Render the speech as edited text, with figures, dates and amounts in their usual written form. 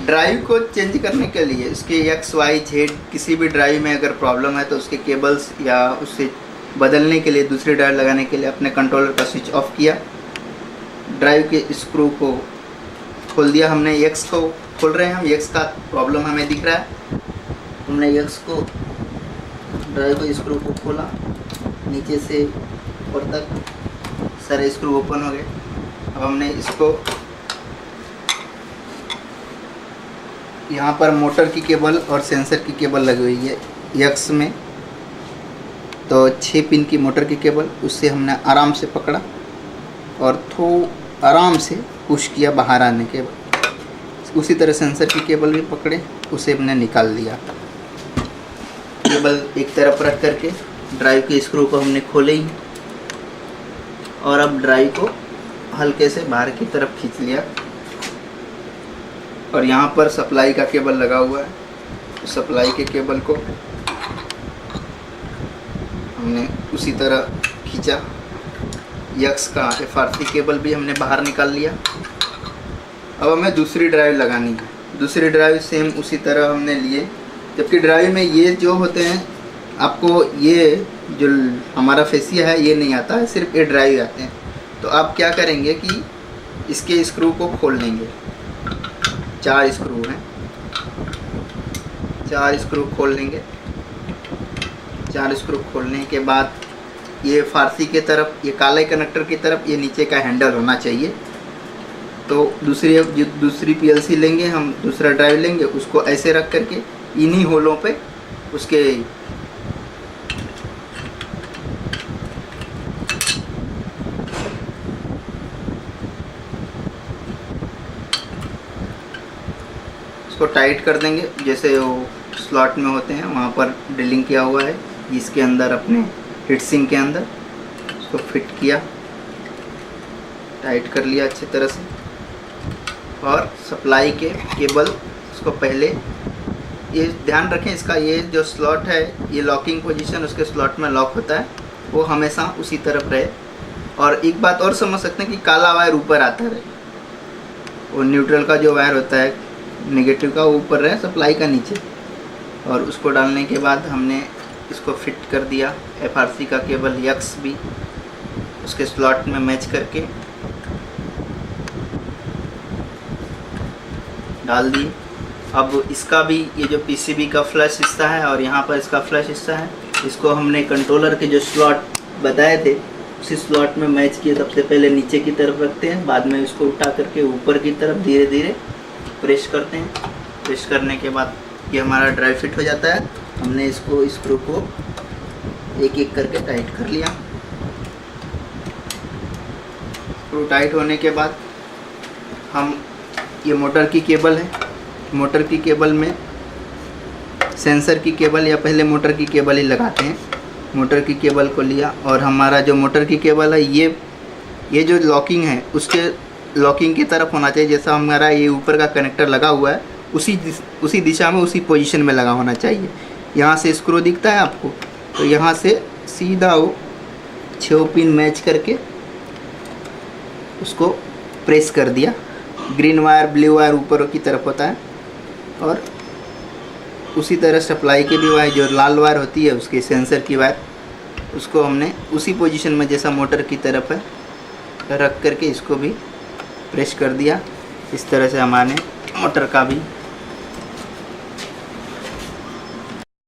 Drive को change करने के लिए इसके XYZ किसी भी ड्राइव में अगर प्रॉब्लम है तो उसके केबल्स या उससे बदलने के लिए दूसरी ड्राइव लगाने के लिए अपने कंट्रोलर का स्विच ऑफ किया, ड्राइव के स्क्रू को खोल दिया हमने। X को खोल रहे हैं हम, X का प्रॉब्लम हमें दिख रहा है। हमने X को ड्राइव के स्क्रू को खोला, नीचे से ऊपर तक सारे स्क्रू ओपन हो गए। अब हमने इसको यहाँ पर मोटर की केबल और सेंसर की केबल लगी हुई है X में, तो 6 पिन की मोटर की केबल, उससे हमने आराम से पकड़ा और आराम से पुश किया बाहर आने के बाद। उसी तरह सेंसर की केबल भी पकड़े, उसे हमने निकाल दिया। केबल एक तरफ रख करके ड्राइव के स्क्रू को हमने खोले ही और अब ड्राइव को हल्के से बाहर की तरफ खींच लिया। और यहाँ पर सप्लाई का केबल लगा हुआ है, सप्लाई के केबल को हमने उसी तरह खींचा। X का FRC केबल भी हमने बाहर निकाल लिया। अब हमें दूसरी ड्राइव लगानी है। दूसरी ड्राइव सेम उसी तरह हमने लिए, जबकि ड्राइव में ये जो होते हैं आपको ये जो हमारा फेसिया है ये नहीं आता है, सिर्फ ये ड्राइव आते हैं। तो आप क्या करेंगे कि इसके स्क्रू को खोल लेंगे। 4 स्क्रू हैं, 4 स्क्रू खोल लेंगे। 4 स्क्रू खोलने के बाद ये फारसी के तरफ, ये काले कनेक्टर की तरफ ये नीचे का हैंडल होना चाहिए। तो दूसरी PLC लेंगे हम, दूसरा ड्राइव लेंगे, उसको ऐसे रख करके इन्हीं होलों पे उसके उसको टाइट कर देंगे। जैसे वो स्लॉट में होते हैं वहाँ पर ड्रिलिंग किया हुआ है, इसके अंदर अपने हीट सिंक के अंदर उसको फिट किया, टाइट कर लिया अच्छी तरह से। और सप्लाई के केबल उसको पहले ये ध्यान रखें, इसका ये जो स्लॉट है ये लॉकिंग पोजीशन उसके स्लॉट में लॉक होता है, वो हमेशा उसी तरफ रहे। और एक बात और समझ सकते हैं कि काला वायर ऊपर आता रहे, वो न्यूट्रल का जो वायर होता है नेगेटिव का वो ऊपर रहे, सप्लाई का नीचे। और उसको डालने के बाद हमने इसको फिट कर दिया। FRC का केबल X भी उसके स्लॉट में मैच करके डाल दिए। अब इसका भी ये जो PCB का फ्लश हिस्सा है और यहाँ पर इसका फ्लश हिस्सा है, इसको हमने कंट्रोलर के जो स्लॉट बताए थे उसी स्लॉट में मैच किए। सबसे पहले नीचे की तरफ रखते हैं, बाद में इसको उठा करके ऊपर की तरफ धीरे धीरे प्रेस करते हैं। प्रेस करने के बाद ये हमारा ड्राइव फिट हो जाता है। हमने इसको स्क्रू को एक एक करके टाइट कर लिया। स्क्रू टाइट होने के बाद हम ये मोटर की केबल है, मोटर की केबल में सेंसर की केबल या पहले मोटर की केबल ही लगाते हैं। मोटर की केबल को लिया और हमारा जो मोटर की केबल है ये जो लॉकिंग है उसके लॉकिंग की तरफ होना चाहिए। जैसा हमारा ये ऊपर का कनेक्टर लगा हुआ है उसी दिशा में, उसी पोजीशन में लगा होना चाहिए। यहाँ से स्क्रू दिखता है आपको, तो यहाँ से सीधा वो 6 पिन मैच करके उसको प्रेस कर दिया। ग्रीन वायर ब्लू वायर ऊपर की तरफ होता है और उसी तरह सप्लाई की भी वायर जो लाल वायर होती है उसके सेंसर की वायर, उसको हमने उसी पोजीशन में जैसा मोटर की तरफ है रख करके इसको भी प्रेस कर दिया। इस तरह से हमारे मोटर का भी